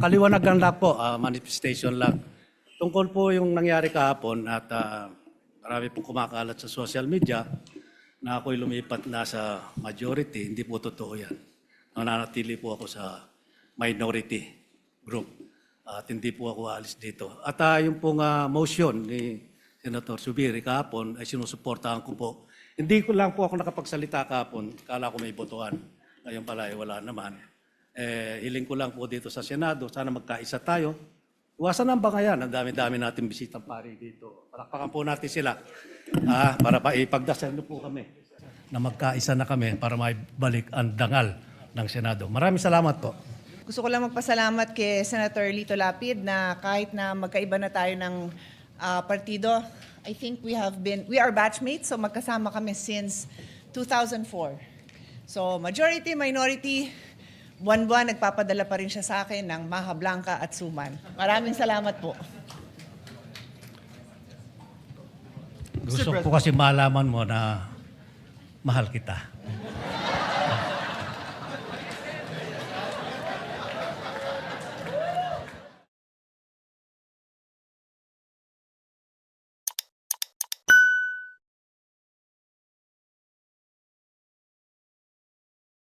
Kaliwanagan lang po, manifestation lang. Tungkol po yung nangyari kahapon at marami pong kumakalat sa social media na ako'y lumipat na sa majority, hindi po totoo yan. Nananatili po ako sa minority group at hindi po ako alis dito. At yung pong motion ni Senator Zubiri kahapon ay sinusuportahan ko po. Hindi ko lang po ako nakapagsalita kahapon, kala ko may botohan. Ngayon pala ay wala naman. Hiling ko lang po dito sa Senado, sana magkaisa tayo. Iwasan ang bangayan, ang dami-dami natin bisitang pari dito. Palakpakan po natin sila para ipagdasal po kami na magkaisa na kami para maibalik ang dangal ng Senado. Maraming salamat po. Gusto ko lang magpasalamat kay Senator Lito Lapid na kahit na magkaiba na tayo ng partido, I think we are batchmates, so magkasama kami since 2004. So majority, minority, buwan-buwan nagpapadala pa rin siya sa akin ng Maha Blanca at Suman. Maraming salamat po. Gusto ko kasi malaman mo na mahal kita.